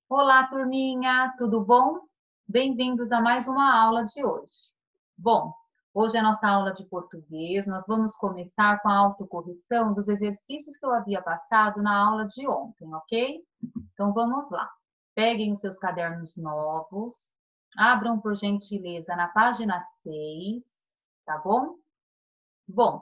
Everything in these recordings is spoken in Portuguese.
Olá, turminha, tudo bom? Bem-vindos a mais uma aula de hoje. Bom, hoje é a nossa aula de português. Nós vamos começar com a autocorreção dos exercícios que eu havia passado na aula de ontem, ok? Então vamos lá. Peguem os seus cadernos novos, abram por gentileza na página 6, tá bom? Bom,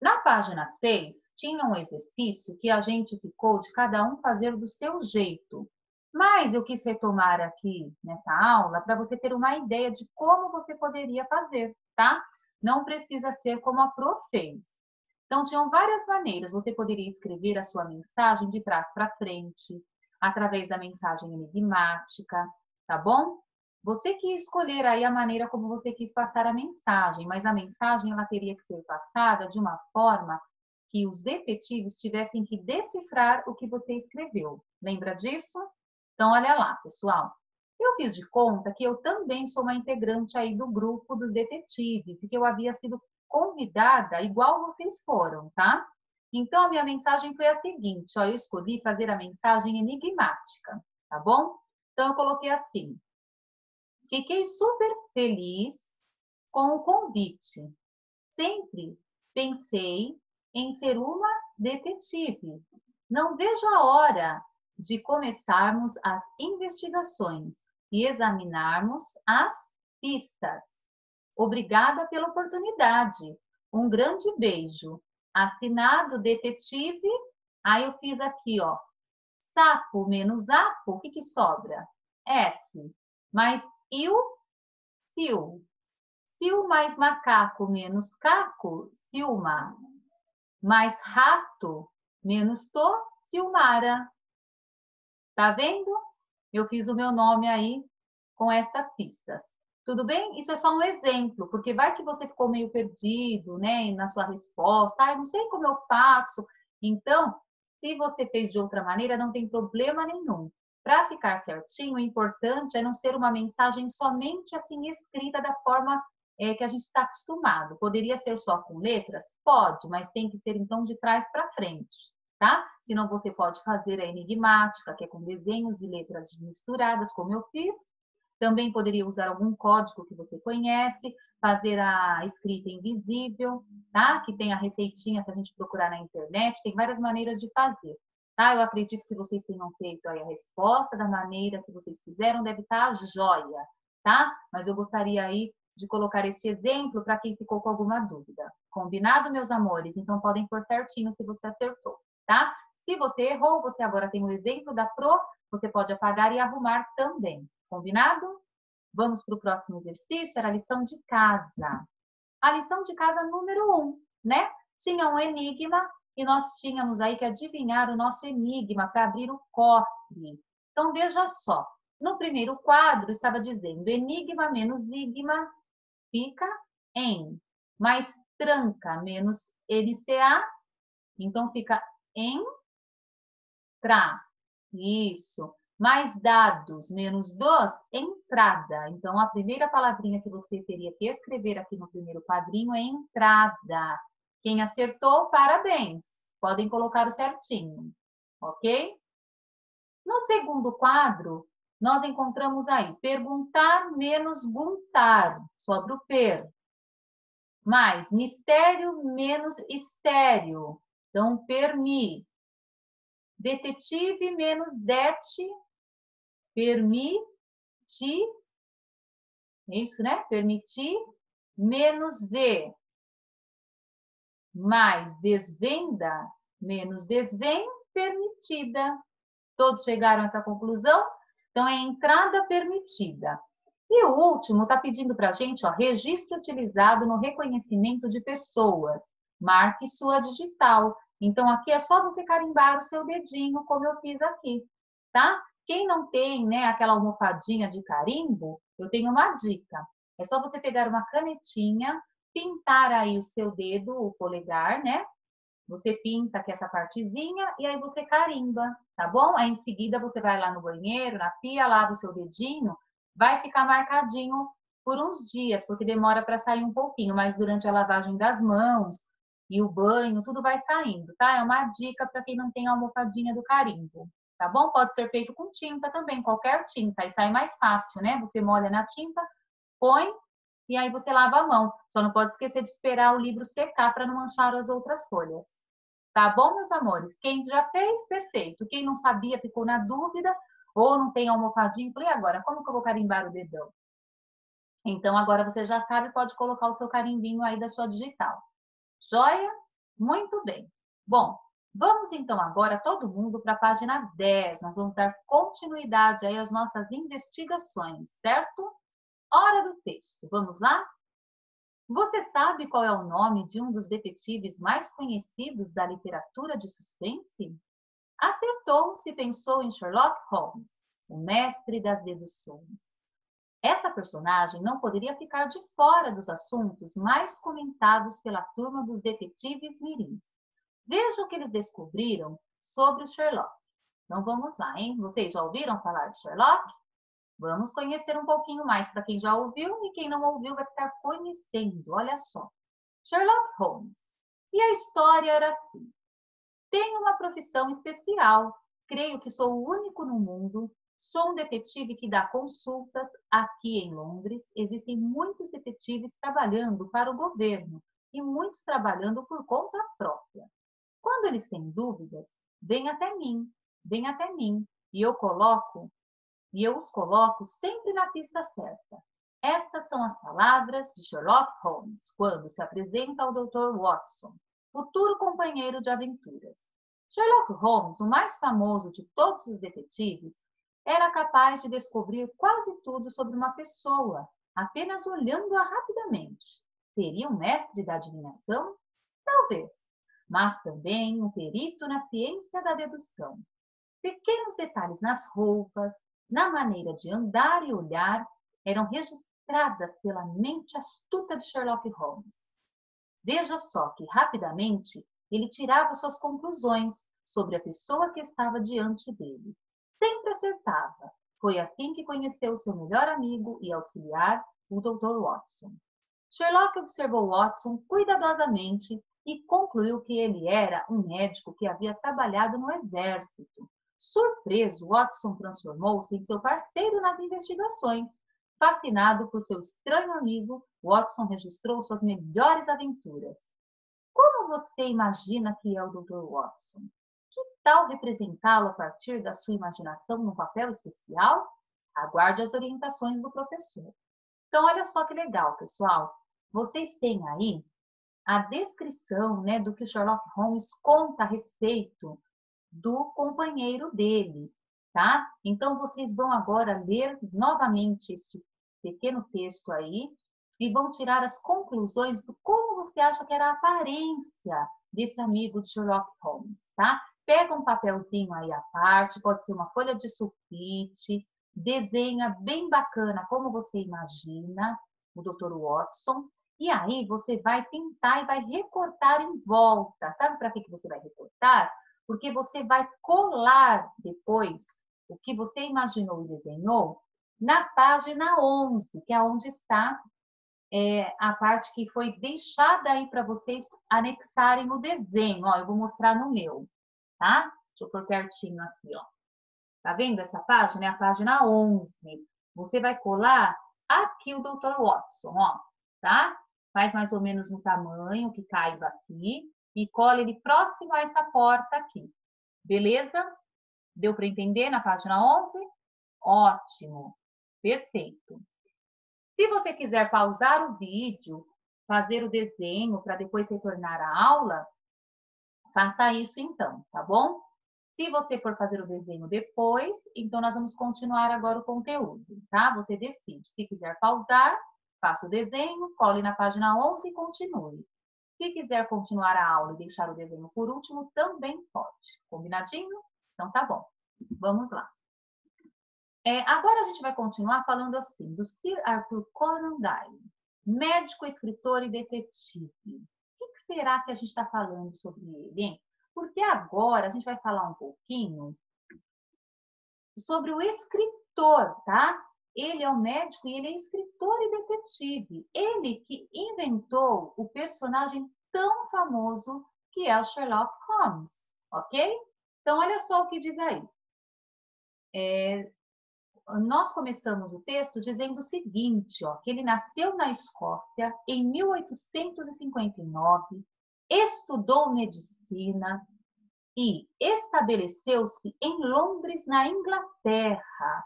na página 6 tinha um exercício que a gente ficou de cada um fazer do seu jeito. Mas eu quis retomar aqui nessa aula para você ter uma ideia de como você poderia fazer, tá? Não precisa ser como a Pro fez. Então, tinham várias maneiras. Você poderia escrever a sua mensagem de trás para frente, através da mensagem enigmática, tá bom? Você que escolher aí a maneira como você quis passar a mensagem, mas a mensagem ela teria que ser passada de uma forma que os detetives tivessem que decifrar o que você escreveu. Lembra disso? Então, olha lá, pessoal. Eu fiz de conta que eu também sou uma integrante aí do grupo dos detetives e que eu havia sido convidada igual vocês foram, tá? Então, a minha mensagem foi a seguinte, ó, eu escolhi fazer a mensagem enigmática, tá bom? Então, eu coloquei assim, fiquei super feliz com o convite. Sempre pensei em ser uma detetive. Não vejo a hora de começarmos as investigações e examinarmos as pistas. Obrigada pela oportunidade. Um grande beijo. Assinado detetive. Aí eu fiz aqui, ó. Sapo menos apo, o que que sobra? S. Mais il, sil. Sil mais macaco menos caco, Silma. Mais rato menos to, Silmara. Tá vendo? Eu fiz o meu nome aí com estas pistas. Tudo bem? Isso é só um exemplo, porque vai que você ficou meio perdido, né, na sua resposta. Ah, eu não sei como eu faço. Então, se você fez de outra maneira, não tem problema nenhum. Para ficar certinho, o importante é não ser uma mensagem somente assim escrita da forma que a gente está acostumado. Poderia ser só com letras? Pode, mas tem que ser então de trás para frente, tá? Senão você pode fazer a enigmática, que é com desenhos e letras misturadas, como eu fiz. Também poderia usar algum código que você conhece, fazer a escrita invisível, tá? Que tem a receitinha, se a gente procurar na internet, tem várias maneiras de fazer, tá? Eu acredito que vocês tenham feito aí a resposta da maneira que vocês fizeram, deve estar joia, tá? Mas eu gostaria aí de colocar esse exemplo para quem ficou com alguma dúvida. Combinado, meus amores? Então podem pôr certinho se você acertou, tá? Se você errou, você agora tem o exemplo da Pro, você pode apagar e arrumar também. Combinado? Vamos para o próximo exercício, era a lição de casa. A lição de casa número 1, né? Tinha um enigma e nós tínhamos aí que adivinhar o nosso enigma para abrir o cofre. Então, veja só. No primeiro quadro estava dizendo enigma menos igma fica em, mais tranca menos NCA, então fica entrar. Isso. Mais dados menos dos, entrada. Então, a primeira palavrinha que você teria que escrever aqui no primeiro quadrinho é entrada. Quem acertou, parabéns. Podem colocar o certinho, ok? No segundo quadro, nós encontramos aí perguntar menos guntar, sobre o per. Mais mistério menos estéreo. Então, permi. Detetive menos det, permitir, é isso, né? Permitir menos ver, mais desvenda menos desvém, permitida. Todos chegaram a essa conclusão? Então, é entrada permitida. E o último está pedindo para a gente, ó, registro utilizado no reconhecimento de pessoas. Marque sua digital. Então, aqui é só você carimbar o seu dedinho, como eu fiz aqui, tá? Quem não tem, né, aquela almofadinha de carimbo, eu tenho uma dica. É só você pegar uma canetinha, pintar aí o seu dedo, o polegar, né? Você pinta aqui essa partezinha e aí você carimba, tá bom? Aí em seguida você vai lá no banheiro, na pia, lava o seu dedinho, vai ficar marcadinho por uns dias, porque demora para sair um pouquinho, mas durante a lavagem das mãos e o banho, tudo vai saindo, tá? É uma dica para quem não tem a almofadinha do carimbo, tá bom? Pode ser feito com tinta também, qualquer tinta, aí sai mais fácil, né? Você molha na tinta, põe e aí você lava a mão. Só não pode esquecer de esperar o livro secar para não manchar as outras folhas. Tá bom, meus amores? Quem já fez, perfeito. Quem não sabia, ficou na dúvida, ou não tem almofadinho, falei, agora, como que eu vou carimbar o dedão? Então, agora você já sabe, pode colocar o seu carimbinho aí da sua digital. Joia? Muito bem. Bom, vamos então agora todo mundo para a página 10. Nós vamos dar continuidade aí às nossas investigações, certo? Hora do texto. Vamos lá? Você sabe qual é o nome de um dos detetives mais conhecidos da literatura de suspense? Acertou se pensou em Sherlock Holmes, o mestre das deduções. Essa personagem não poderia ficar de fora dos assuntos mais comentados pela turma dos detetives mirins. Veja o que eles descobriram sobre o Sherlock. Então vamos lá, hein? Vocês já ouviram falar de Sherlock? Vamos conhecer um pouquinho mais para quem já ouviu e quem não ouviu vai ficar conhecendo. Olha só. Sherlock Holmes. E a história era assim. Tenho uma profissão especial. Creio que sou o único no mundo. Sou um detetive que dá consultas. Aqui em Londres existem muitos detetives trabalhando para o governo e muitos trabalhando por conta própria. Quando eles têm dúvidas, vem até mim, e eu os coloco sempre na pista certa. Estas são as palavras de Sherlock Holmes quando se apresenta ao Dr. Watson, futuro companheiro de aventuras. Sherlock Holmes, o mais famoso de todos os detetives, era capaz de descobrir quase tudo sobre uma pessoa, apenas olhando-a rapidamente. Seria um mestre da adivinhação? Talvez, mas também um perito na ciência da dedução. Pequenos detalhes nas roupas, na maneira de andar e olhar, eram registradas pela mente astuta de Sherlock Holmes. Veja só que, rapidamente, ele tirava suas conclusões sobre a pessoa que estava diante dele. Sempre acertava. Foi assim que conheceu seu melhor amigo e auxiliar, o Dr. Watson. Sherlock observou Watson cuidadosamente e concluiu que ele era um médico que havia trabalhado no exército. Surpreso, Watson transformou-se em seu parceiro nas investigações. Fascinado por seu estranho amigo, Watson registrou suas melhores aventuras. Como você imagina que é o Dr. Watson? Que tal representá-lo a partir da sua imaginação num papel especial? Aguarde as orientações do professor. Então, olha só que legal, pessoal. Vocês têm aí a descrição, né, do que o Sherlock Holmes conta a respeito do companheiro dele, tá? Então, vocês vão agora ler novamente este pequeno texto aí e vão tirar as conclusões do como você acha que era a aparência desse amigo de Sherlock Holmes, tá? Pega um papelzinho aí à parte, pode ser uma folha de sulfite, desenha bem bacana como você imagina o Dr. Watson, e aí você vai pintar e vai recortar em volta. Sabe para que você vai recortar? Porque você vai colar depois o que você imaginou e desenhou na página 11, que é onde está a parte que foi deixada aí para vocês anexarem no desenho. Ó, eu vou mostrar no meu, tá? Deixa eu pôr pertinho aqui, ó. Tá vendo essa página? É a página 11. Você vai colar aqui o Dr. Watson, ó, tá? Faz mais ou menos no tamanho que caiba aqui e cola ele próximo a essa porta aqui. Beleza? Deu para entender na página 11? Ótimo. Perfeito. Se você quiser pausar o vídeo, fazer o desenho para depois retornar à aula, faça isso então, tá bom? Se você for fazer o desenho depois, então nós vamos continuar agora o conteúdo, tá? Você decide. Se quiser pausar, faça o desenho, cole na página 11 e continue. Se quiser continuar a aula e deixar o desenho por último, também pode. Combinadinho? Então tá bom. Vamos lá. Agora a gente vai continuar falando assim, do Sir Arthur Conan Doyle, médico, escritor e detetive. O que será que a gente está falando sobre ele, hein? Porque agora a gente vai falar um pouquinho sobre o escritor, tá? Ele é um médico e ele é escritor e detetive. Ele que inventou o personagem tão famoso que é o Sherlock Holmes, ok? Então, olha só o que diz aí. nós começamos o texto dizendo o seguinte, ó, que ele nasceu na Escócia em 1859, estudou medicina e estabeleceu-se em Londres, na Inglaterra.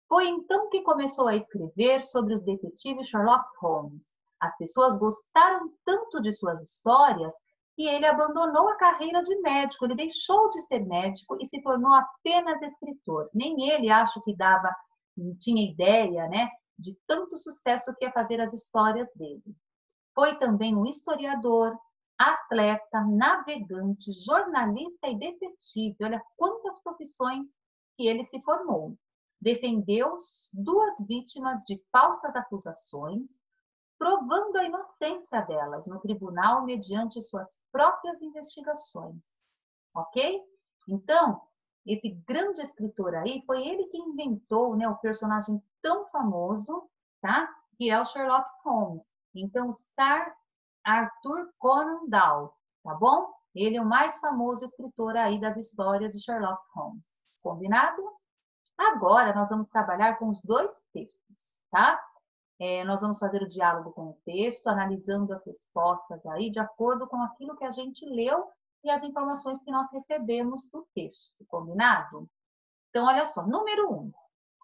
Foi então que começou a escrever sobre os detetives Sherlock Holmes. As pessoas gostaram tanto de suas histórias que ele abandonou a carreira de médico. Ele deixou de ser médico e se tornou apenas escritor. Nem ele, acho que tinha ideia, né, de tanto sucesso que ia fazer as histórias dele. Foi também um historiador, atleta, navegante, jornalista e detetive. Olha quantas profissões que ele se formou. Defendeu duas vítimas de falsas acusações, provando a inocência delas no tribunal mediante suas próprias investigações. Ok? Então, esse grande escritor aí, foi ele que inventou, né, o personagem tão famoso, tá? Que é o Sherlock Holmes. Então, Sir Arthur Conan Doyle, tá bom? Ele é o mais famoso escritor aí das histórias de Sherlock Holmes. Combinado? Agora, nós vamos trabalhar com os dois textos, tá? Nós vamos fazer o diálogo com o texto, analisando as respostas aí de acordo com aquilo que a gente leu e as informações que nós recebemos do texto, combinado? Então, olha só, número 1.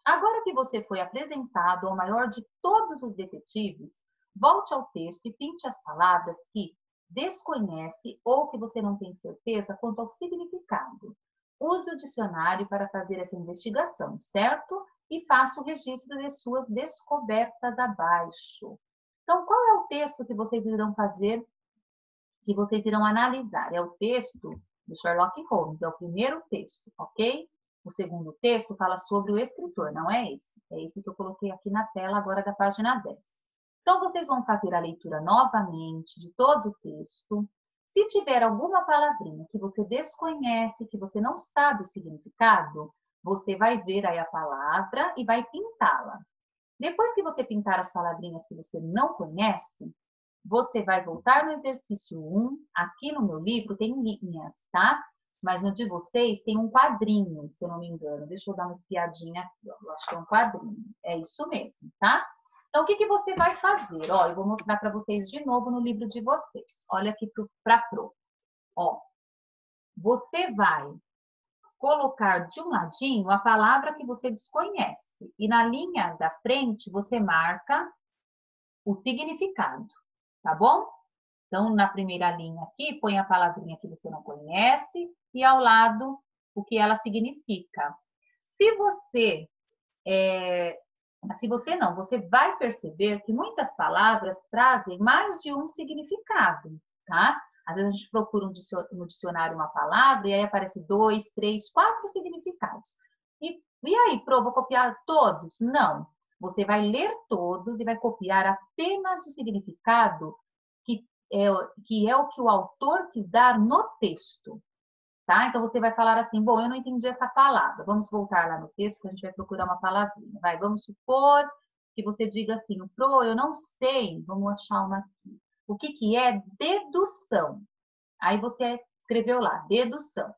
Agora que você foi apresentado ao maior de todos os detetives, volte ao texto e pinte as palavras que desconhece ou que você não tem certeza quanto ao significado. Use o dicionário para fazer essa investigação, certo? E faça o registro de suas descobertas abaixo. Então, qual é o texto que vocês irão fazer, que vocês irão analisar? É o texto do Sherlock Holmes, é o primeiro texto, ok? O segundo texto fala sobre o escritor, não é esse. É esse que eu coloquei aqui na tela agora da página 10. Então, vocês vão fazer a leitura novamente de todo o texto. Se tiver alguma palavrinha que você desconhece, que você não sabe o significado, você vai ver aí a palavra e vai pintá-la. Depois que você pintar as palavrinhas que você não conhece, você vai voltar no exercício 1. Aqui no meu livro tem linhas, tá? Mas no de vocês tem um quadrinho, se eu não me engano. Deixa eu dar uma espiadinha aqui, ó. Eu acho que é um quadrinho. É isso mesmo, tá? Então, o que você vai fazer? Ó, eu vou mostrar para vocês de novo no livro de vocês. Olha aqui para pro. Ó, você vai colocar de um ladinho a palavra que você desconhece. E na linha da frente, você marca o significado, tá bom? Então, na primeira linha aqui, põe a palavrinha que você não conhece e ao lado o que ela significa. Se você não, você vai perceber que muitas palavras trazem mais de um significado, tá? Às vezes a gente procura no dicionário uma palavra e aí aparece 2, 3, 4 significados. E aí, Pro, vou copiar todos? Não. Você vai ler todos e vai copiar apenas o significado que que é o que o autor quis dar no texto, tá? Então, você vai falar assim, bom, eu não entendi essa palavra. Vamos voltar lá no texto que a gente vai procurar uma palavrinha. Vamos supor que você diga assim, Pro, eu não sei, vamos achar uma aqui. O que é dedução? Aí você escreveu lá, dedução.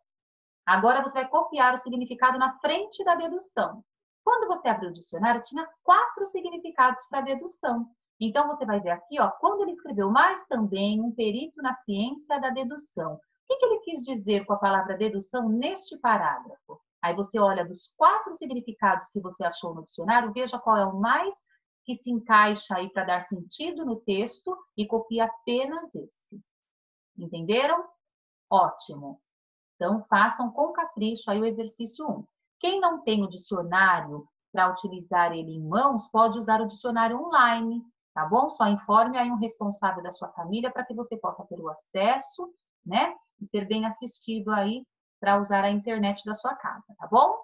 Agora você vai copiar o significado na frente da dedução. Quando você abriu o dicionário, tinha 4 significados para dedução. Então, você vai ver aqui, ó, quando ele escreveu, mas também um perito na ciência da dedução. O que ele quis dizer com a palavra dedução neste parágrafo? Aí você olha dos 4 significados que você achou no dicionário, veja qual é o mais que se encaixa aí para dar sentido no texto e copia apenas esse. Entenderam? Ótimo. Então, façam com capricho aí o exercício 1. Quem não tem o dicionário para utilizar ele em mãos, pode usar o dicionário online, tá bom? Só informe aí um responsável da sua família para que você possa ter o acesso, né? E ser bem assistido aí para usar a internet da sua casa, tá bom?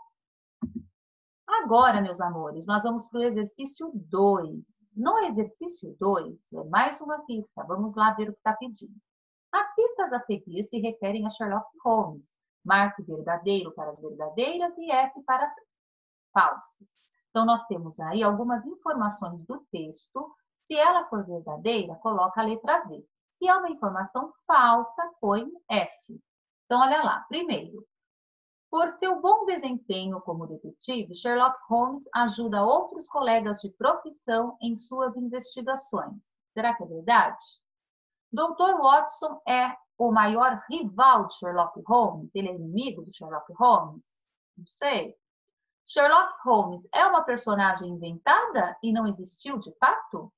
Agora, meus amores, nós vamos para o exercício 2. No exercício 2, é mais uma pista. Vamos lá ver o que está pedindo. As pistas a seguir se referem a Sherlock Holmes. Marque verdadeiro para as verdadeiras e F para as falsas. Então, nós temos aí algumas informações do texto. Se ela for verdadeira, coloca a letra V. Se é uma informação falsa, põe F. Então, olha lá. Primeiro, Por seu bom desempenho como detetive, Sherlock Holmes ajuda outros colegas de profissão em suas investigações. Será que é verdade? Dr. Watson é o maior rival de Sherlock Holmes? Ele é inimigo de Sherlock Holmes? Não sei. Sherlock Holmes é uma personagem inventada e não existiu de fato?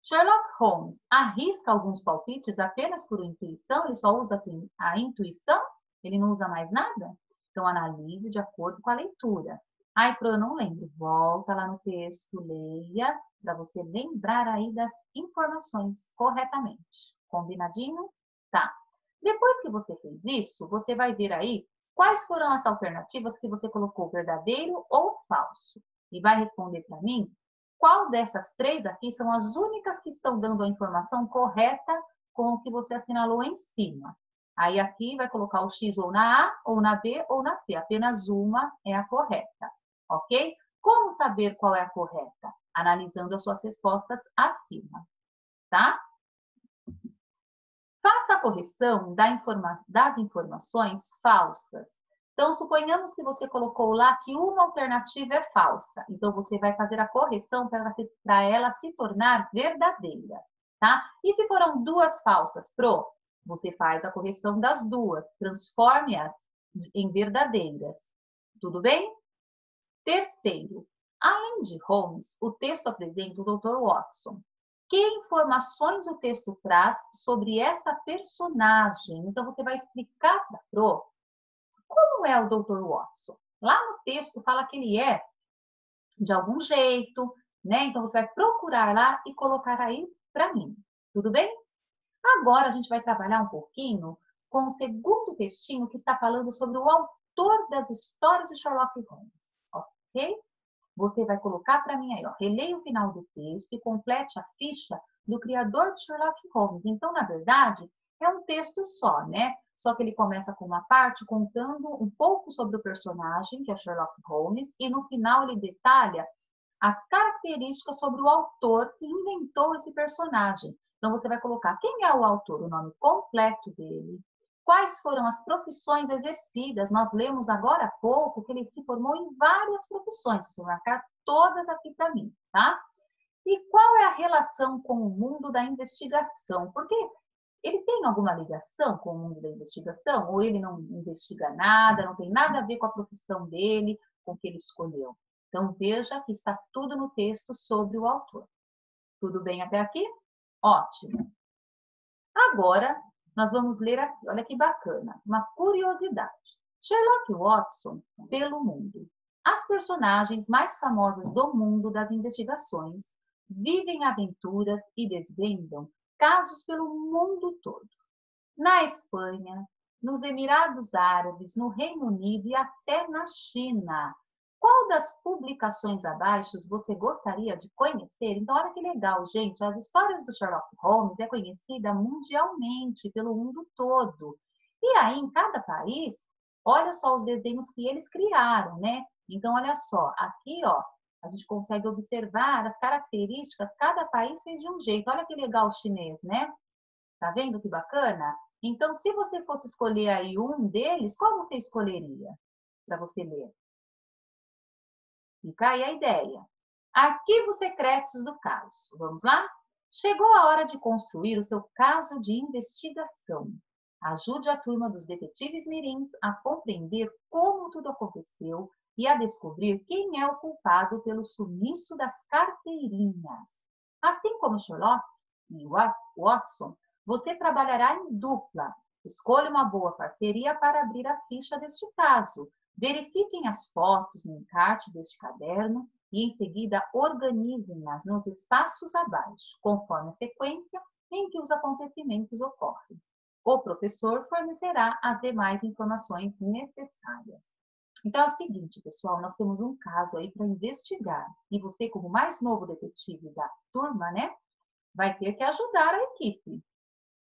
Sherlock Holmes arrisca alguns palpites apenas por intuição? Ele só usa a intuição? Ele não usa mais nada? Então, analise de acordo com a leitura. Ai, Pro, eu não lembro. Volta lá no texto, leia, para você lembrar aí das informações corretamente. Combinadinho? Tá. Depois que você fez isso, você vai ver aí quais foram as alternativas que você colocou, verdadeiro ou falso. E vai responder para mim qual dessas três aqui são as únicas que estão dando a informação correta com o que você assinalou em cima. Aí aqui vai colocar o X ou na A, ou na B, ou na C. Apenas uma é a correta, ok? Como saber qual é a correta? Analisando as suas respostas acima, tá? Faça a correção das informações falsas. Então, suponhamos que você colocou lá que uma alternativa é falsa. Então, você vai fazer a correção para ela se tornar verdadeira, tá? E se foram duas falsas, Pro? Você faz a correção das duas, transforme-as em verdadeiras. Tudo bem? Terceiro, além de Holmes, o texto apresenta o Dr. Watson. Que informações o texto traz sobre essa personagem? Então, você vai explicar para a Pro como é o Dr. Watson. Lá no texto fala que ele é de algum jeito, né? Então, você vai procurar lá e colocar aí para mim. Tudo bem? Agora, a gente vai trabalhar um pouquinho com o segundo textinho que está falando sobre o autor das histórias de Sherlock Holmes, ok? Você vai colocar para mim aí, ó, releia o final do texto e complete a ficha do criador de Sherlock Holmes. Então, na verdade, é um texto só, né? Só que ele começa com uma parte contando um pouco sobre o personagem, que é Sherlock Holmes, e no final ele detalha as características sobre o autor que inventou esse personagem. Então, você vai colocar quem é o autor, o nome completo dele, quais foram as profissões exercidas. Nós lemos agora há pouco que ele se formou em várias profissões. Você vai marcar todas aqui para mim, tá? E qual é a relação com o mundo da investigação? Porque ele tem alguma ligação com o mundo da investigação? Ou ele não investiga nada, não tem nada a ver com a profissão dele, com o que ele escolheu? Então, veja que está tudo no texto sobre o autor. Tudo bem até aqui? Ótimo. Agora, nós vamos ler aqui, olha que bacana, uma curiosidade. Sherlock Watson pelo mundo. As personagens mais famosas do mundo das investigações vivem aventuras e desvendam casos pelo mundo todo. Na Espanha, nos Emirados Árabes, no Reino Unido e até na China. Qual das publicações abaixo você gostaria de conhecer? Então, olha que legal, gente. As histórias do Sherlock Holmes é conhecida mundialmente, pelo mundo todo. E aí, em cada país, olha só os desenhos que eles criaram, né? Então, olha só, aqui, ó, a gente consegue observar as características, cada país fez de um jeito. Olha que legal o chinês, né? Tá vendo que bacana? Então, se você fosse escolher aí um deles, qual você escolheria para você ler? Fica aí a ideia. Arquivos secretos do caso. Vamos lá? Chegou a hora de construir o seu caso de investigação. Ajude a turma dos detetives mirins a compreender como tudo aconteceu e a descobrir quem é o culpado pelo sumiço das carteirinhas. Assim como Sherlock e Watson, você trabalhará em dupla. Escolha uma boa parceria para abrir a ficha deste caso. Verifiquem as fotos no encarte deste caderno e, em seguida, organizem-nas nos espaços abaixo, conforme a sequência em que os acontecimentos ocorrem. O professor fornecerá as demais informações necessárias. Então é o seguinte, pessoal, nós temos um caso aí para investigar. E você, como mais novo detetive da turma, né, vai ter que ajudar a equipe.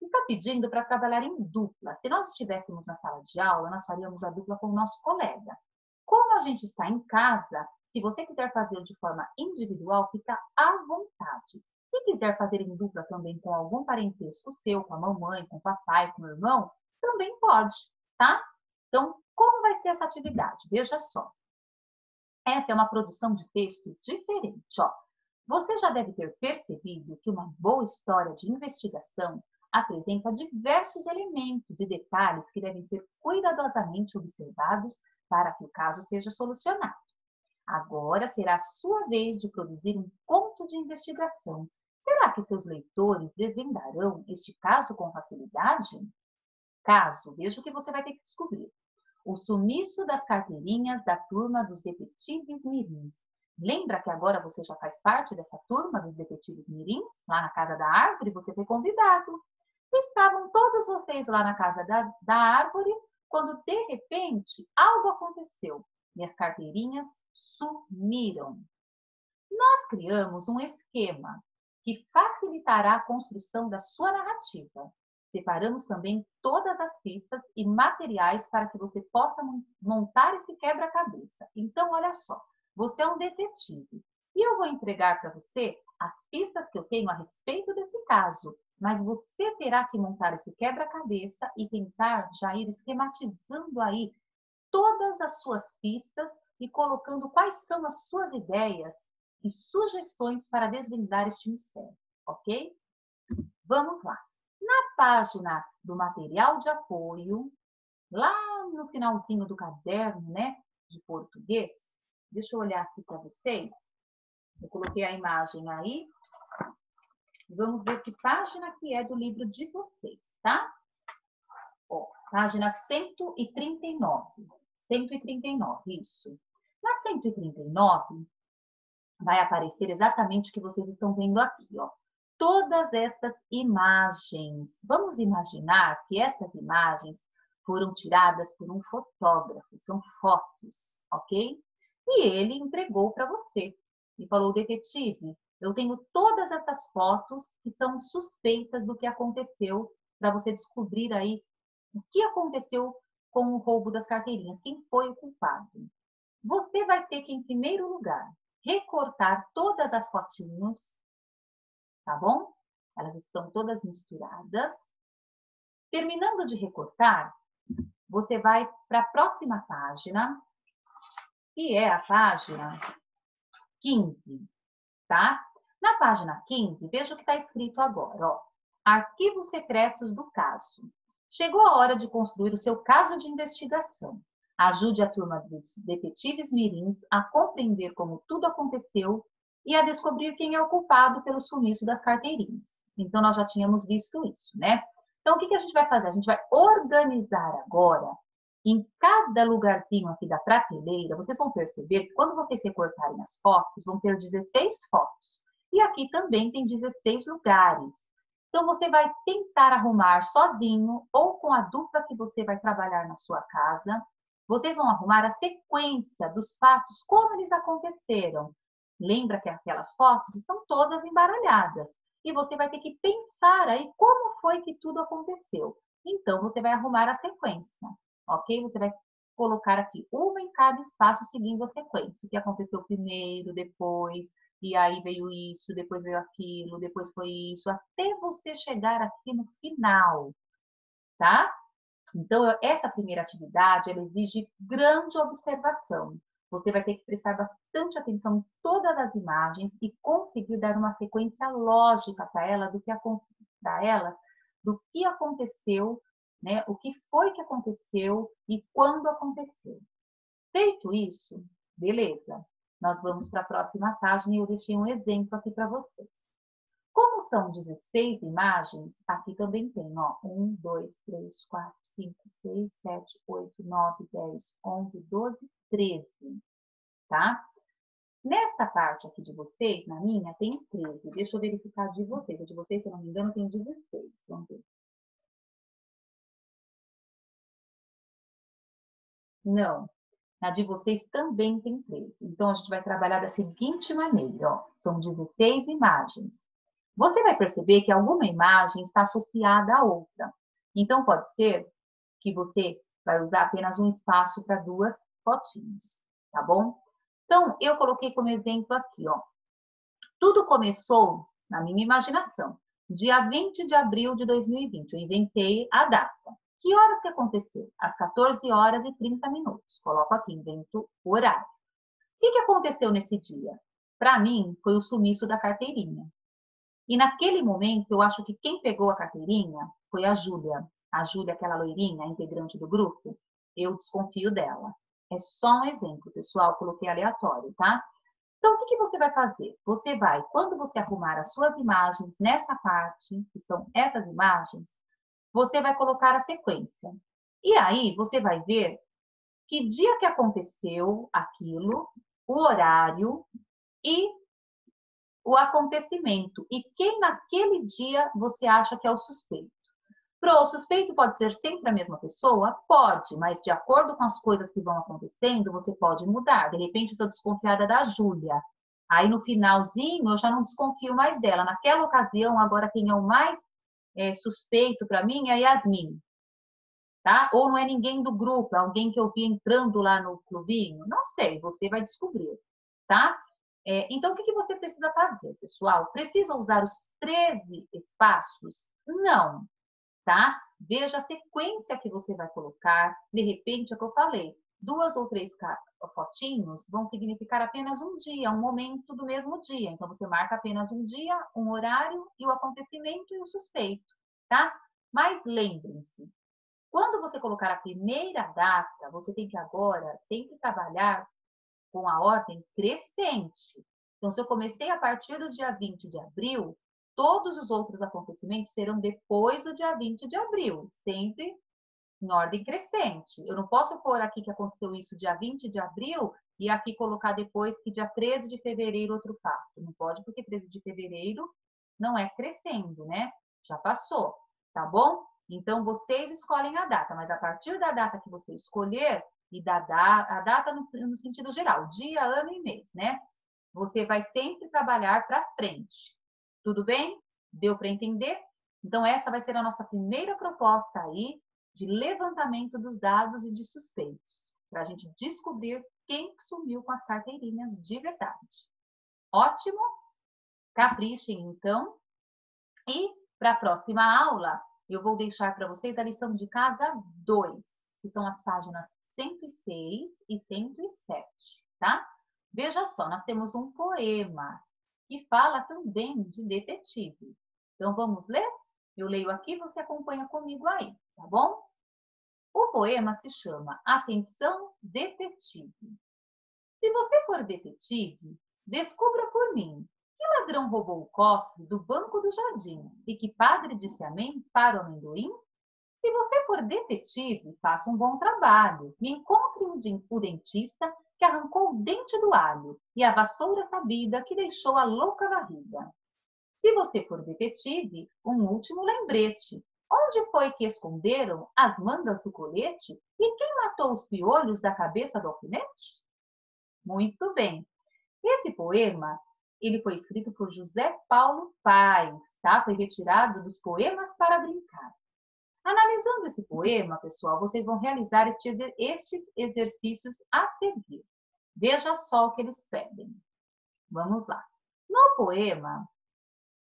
Está pedindo para trabalhar em dupla. Se nós estivéssemos na sala de aula, nós faríamos a dupla com o nosso colega. Como a gente está em casa, se você quiser fazer de forma individual, fica à vontade. Se quiser fazer em dupla também com algum parentesco seu, com a mamãe, com o papai, com o irmão, também pode, tá? Então, Como vai ser essa atividade? Veja só. Essa é uma produção de texto diferente, ó. Você já deve ter percebido que uma boa história de investigação apresenta diversos elementos e detalhes que devem ser cuidadosamente observados para que o caso seja solucionado. Agora será a sua vez de produzir um conto de investigação. Será que seus leitores desvendarão este caso com facilidade? Caso, veja o que você vai ter que descobrir. O sumiço das carteirinhas da turma dos detetives mirins. Lembra que agora você já faz parte dessa turma dos detetives mirins? Lá na Casa da Árvore, você foi convidado. Estavam todos vocês lá na Casa da Árvore, quando de repente algo aconteceu e as carteirinhas sumiram. Nós criamos um esquema que facilitará a construção da sua narrativa. Separamos também todas as pistas e materiais para que você possa montar esse quebra-cabeça. Então, olha só, você é um detetive e eu vou entregar para você as pistas que eu tenho a respeito desse caso, mas você terá que montar esse quebra-cabeça e tentar já ir esquematizando aí todas as suas pistas e colocando quais são as suas ideias e sugestões para desvendar este mistério, ok? Vamos lá. Na página do material de apoio, lá no finalzinho do caderno, né, de português, deixa eu olhar aqui para vocês. Eu coloquei a imagem aí. Vamos ver que página que é do livro de vocês, tá? Ó, página 139. 139, isso. Na 139, vai aparecer exatamente o que vocês estão vendo aqui, ó. Todas estas imagens. Vamos imaginar que estas imagens foram tiradas por um fotógrafo, são fotos, ok? E ele entregou para você e falou, detetive, eu tenho todas estas fotos que são suspeitas do que aconteceu para você descobrir aí o que aconteceu com o roubo das carteirinhas, quem foi o culpado. Você vai ter que, em primeiro lugar, recortar todas as fotinhos, tá bom? Elas estão todas misturadas. Terminando de recortar, você vai para a próxima página, que é a página 15, tá? Na página 15, veja o que está escrito agora, ó. Arquivos secretos do caso. Chegou a hora de construir o seu caso de investigação. Ajude a turma dos detetives mirins a compreender como tudo aconteceu e a descobrir quem é o culpado pelo sumiço das carteirinhas. Então, nós já tínhamos visto isso, né? Então, o que a gente vai fazer? A gente vai organizar agora, em cada lugarzinho aqui da prateleira, vocês vão perceber que quando vocês recortarem as fotos, vão ter 16 fotos. E aqui também tem 16 lugares. Então, você vai tentar arrumar sozinho ou com a dupla que você vai trabalhar na sua casa. Vocês vão arrumar a sequência dos fatos, como eles aconteceram. Lembra que aquelas fotos estão todas embaralhadas. E você vai ter que pensar aí como foi que tudo aconteceu. Então, você vai arrumar a sequência, ok? Você vai colocar aqui uma em cada espaço seguindo a sequência. O que aconteceu primeiro, depois, e aí veio isso, depois veio aquilo, depois foi isso, até você chegar aqui no final, tá? Então, essa primeira atividade, ela exige grande observação. Você vai ter que prestar bastante atenção em todas as imagens e conseguir dar uma sequência lógica para elas do que aconteceu, né? O que foi que aconteceu e quando aconteceu. Feito isso, beleza. Nós vamos para a próxima página e eu deixei um exemplo aqui para vocês. Como são 16 imagens, aqui também tem, ó, 1, 2, 3, 4, 5, 6, 7, 8, 9, 10, 11, 12, 13, tá? Nesta parte aqui de vocês, na minha, tem 13. Deixa eu verificar de vocês. A de vocês, se eu não me engano, tem 16. Vamos ver. Não. Na de vocês também tem 13. Então, a gente vai trabalhar da seguinte maneira, ó. São 16 imagens. Você vai perceber que alguma imagem está associada à outra. Então, pode ser que você vai usar apenas um espaço para duas fotinhos, tá bom? Então, eu coloquei como exemplo aqui, ó. Tudo começou na minha imaginação. Dia 20 de abril de 2020, eu inventei a data. Que horas que aconteceu? Às 14 horas e 30 minutos. Coloco aqui, invento o horário. O que aconteceu nesse dia? Para mim, foi o sumiço da carteirinha. E naquele momento, eu acho que quem pegou a carteirinha foi a Júlia. A Júlia, aquela loirinha, integrante do grupo, eu desconfio dela. É só um exemplo, pessoal, coloquei aleatório, tá? Então, o que você vai fazer? Você vai, quando você arrumar as suas imagens nessa parte, que são essas imagens, você vai colocar a sequência. E aí, você vai ver que dia que aconteceu aquilo, o horário e o acontecimento. E quem naquele dia você acha que é o suspeito. O suspeito pode ser sempre a mesma pessoa? Pode, mas de acordo com as coisas que vão acontecendo, você pode mudar. De repente, eu estou desconfiada da Júlia. Aí, no finalzinho, eu já não desconfio mais dela. Naquela ocasião, agora quem é o mais suspeito para mim é a Yasmin. Tá? Ou não é ninguém do grupo, é alguém que eu vi entrando lá no clubinho? Não sei, você vai descobrir, tá? Então, o que você precisa fazer, pessoal? Precisa usar os 13 espaços? Não, tá? Veja a sequência que você vai colocar. De repente, é o que eu falei, 2 ou 3 fotinhos vão significar apenas um dia, um momento do mesmo dia. Então, você marca apenas um dia, um horário e o acontecimento e o suspeito, tá? Mas lembrem-se, quando você colocar a primeira data, você tem que agora sempre trabalhar com a ordem crescente. Então, se eu comecei a partir do dia 20 de abril, todos os outros acontecimentos serão depois do dia 20 de abril, sempre em ordem crescente. Eu não posso pôr aqui que aconteceu isso dia 20 de abril e aqui colocar depois que dia 13 de fevereiro outro fato. Não pode, porque 13 de fevereiro não é crescendo, né? Já passou, tá bom? Então, vocês escolhem a data, mas a partir da data que você escolher, e a data no sentido geral, dia, ano e mês, né? Você vai sempre trabalhar para frente. Tudo bem? Deu para entender? Então, essa vai ser a nossa primeira proposta aí de levantamento dos dados e de suspeitos, para a gente descobrir quem sumiu com as carteirinhas de verdade. Ótimo? Caprichem, então. E para a próxima aula, eu vou deixar para vocês a lição de casa 2, que são as páginas 106 e 107, tá? Veja só, nós temos um poema que fala também de detetive. Então, vamos ler? Eu leio aqui, você acompanha comigo aí, tá bom? O poema se chama Atenção, Detetive. Se você for detetive, descubra por mim que ladrão roubou o cofre do banco do jardim e que padre disse amém para o amendoim? Se você for detetive, faça um bom trabalho. Me encontre o dentista que arrancou o dente do alho e a vassoura sabida que deixou a louca varrida. Se você for detetive, um último lembrete. Onde foi que esconderam as mangas do colete e quem matou os piolhos da cabeça do alfinete? Muito bem. Esse poema, ele foi escrito por José Paulo Paes, tá? Foi retirado dos Poemas para Brincar. Analisando esse poema, pessoal, vocês vão realizar estes exercícios a seguir. Veja só o que eles pedem. Vamos lá. No poema,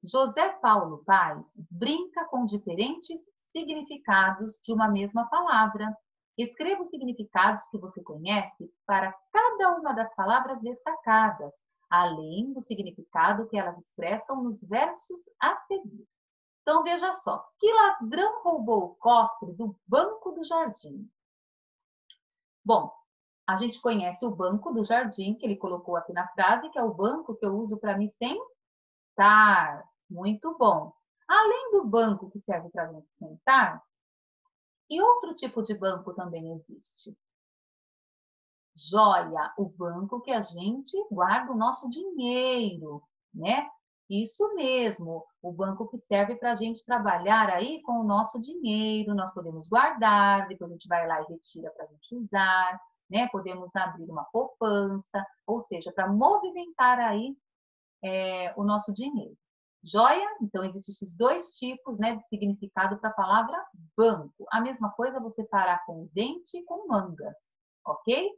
José Paulo Paes brinca com diferentes significados de uma mesma palavra. Escreva os significados que você conhece para cada uma das palavras destacadas, além do significado que elas expressam nos versos a seguir. Então, veja só. Que ladrão roubou o cofre do banco do jardim? Bom, a gente conhece o banco do jardim, que ele colocou aqui na frase, que é o banco que eu uso para me sentar. Muito bom. Além do banco que serve para a gente sentar, que outro tipo de banco também existe? Joia, o banco que a gente guarda o nosso dinheiro, né? Isso mesmo, o banco que serve para a gente trabalhar aí com o nosso dinheiro, nós podemos guardar, depois a gente vai lá e retira para a gente usar, né? Podemos abrir uma poupança, ou seja, para movimentar aí o nosso dinheiro. Joia? Então, existem esses dois tipos, né, de significado para a palavra banco. A mesma coisa você fará com dente e com mangas, ok?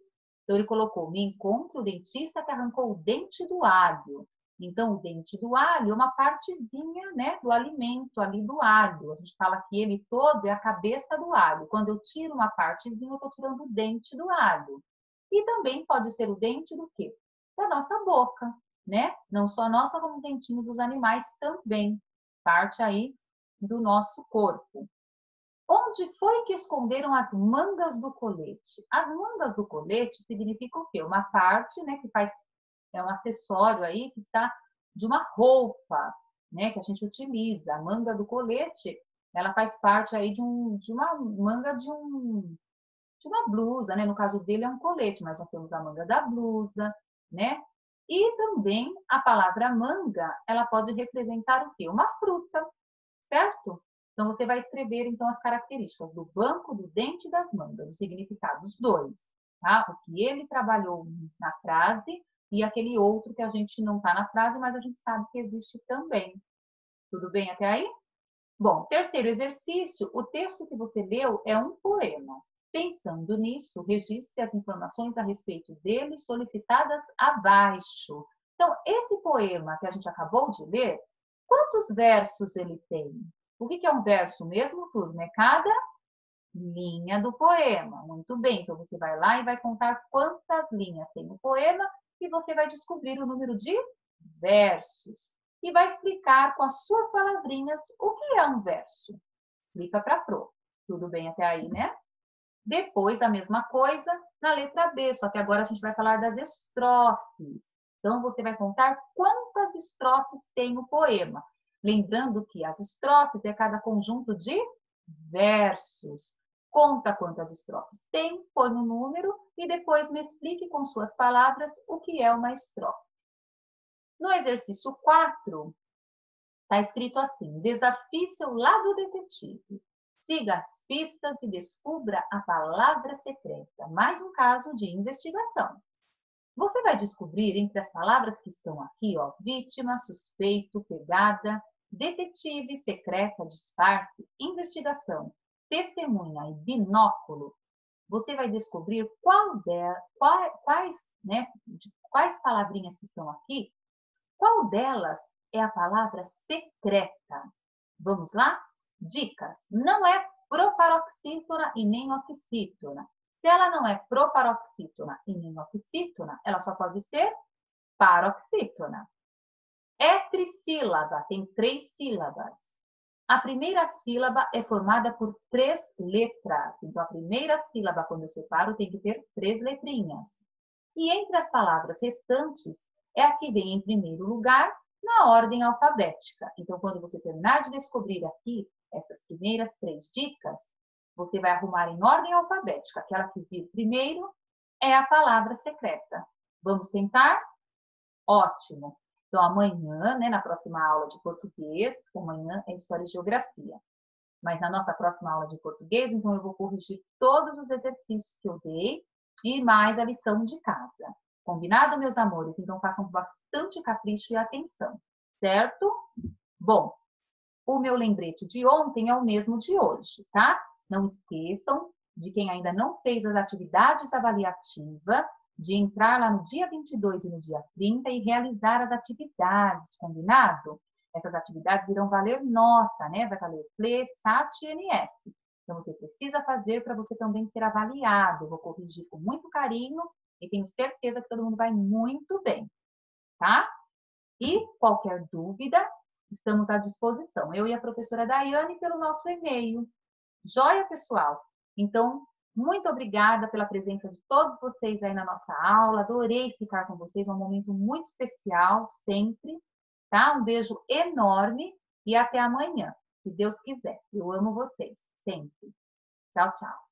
Então, ele colocou, me encontro o dentista que arrancou o dente do alho. Então, o dente do alho é uma partezinha, né, do alimento ali do alho. A gente fala que ele todo é a cabeça do alho. Quando eu tiro uma partezinha, eu estou tirando o dente do alho. E também pode ser o dente do quê? Da nossa boca, né? Não só nossa, como o dentinho dos animais também. Parte aí do nosso corpo. Onde foi que esconderam as mangas do colete? As mangas do colete significa o quê? Uma parte, né, que faz, é um acessório aí que está de uma roupa, né, que a gente utiliza. A manga do colete, ela faz parte aí de uma manga de uma blusa, né? No caso dele é um colete, mas nós temos a manga da blusa, né? E também a palavra manga, ela pode representar o quê? Uma fruta, certo? Então, você vai escrever, então, as características do banco, do dente e das mangas, os significados dois, tá? O que ele trabalhou na frase e aquele outro que a gente não está na frase, mas a gente sabe que existe também. Tudo bem até aí? Bom, terceiro exercício, o texto que você leu é um poema. Pensando nisso, registre as informações a respeito dele solicitadas abaixo. Então, esse poema que a gente acabou de ler, quantos versos ele tem? O que é um verso mesmo, turma? É cada linha do poema. Muito bem, então você vai lá e vai contar quantas linhas tem o poema e você vai descobrir o número de versos. E vai explicar com as suas palavrinhas o que é um verso. Explica para a Pro. Tudo bem até aí, né? Depois, a mesma coisa na letra B, só que agora a gente vai falar das estrofes. Então, você vai contar quantas estrofes tem o poema. Lembrando que as estrofes é cada conjunto de versos. Conta quantas estrofes tem, põe o número e depois me explique com suas palavras o que é uma estrofe. No exercício 4, está escrito assim: desafie seu lado detetive. Siga as pistas e descubra a palavra secreta. Mais um caso de investigação. Você vai descobrir entre as palavras que estão aqui, ó, vítima, suspeito, pegada, detetive, secreta, disfarce, investigação, testemunha e binóculo. Você vai descobrir quais palavrinhas que estão aqui, qual delas é a palavra secreta. Vamos lá? Dicas. Não é proparoxítona e nem oxítona. Se ela não é proparoxítona e nem oxítona, ela só pode ser paroxítona. É trissílaba, tem 3 sílabas. A primeira sílaba é formada por 3 letras. Então, a primeira sílaba, quando eu separo, tem que ter 3 letrinhas. E entre as palavras restantes, é a que vem em primeiro lugar na ordem alfabética. Então, quando você terminar de descobrir aqui essas primeiras 3 dicas, você vai arrumar em ordem alfabética. Aquela que vir primeiro é a palavra secreta. Vamos tentar? Ótimo! Então, amanhã, né, na próxima aula de português, que amanhã é História e Geografia, mas na nossa próxima aula de português, então eu vou corrigir todos os exercícios que eu dei e mais a lição de casa. Combinado, meus amores? Então, façam bastante capricho e atenção, certo? Bom, o meu lembrete de ontem é o mesmo de hoje, tá? Não esqueçam de quem ainda não fez as atividades avaliativas, de entrar lá no dia 22 e no dia 30 e realizar as atividades, combinado? Essas atividades irão valer nota, né? Vai valer FLE, SAT e NS. Então, você precisa fazer para você também ser avaliado. Eu vou corrigir com muito carinho e tenho certeza que todo mundo vai muito bem, tá? E qualquer dúvida, estamos à disposição. Eu e a professora Daiane pelo nosso e-mail. Joia, pessoal? Então, muito obrigada pela presença de todos vocês aí na nossa aula. Adorei ficar com vocês, é um momento muito especial, sempre. Tá? Um beijo enorme e até amanhã, se Deus quiser. Eu amo vocês, sempre. Tchau, tchau.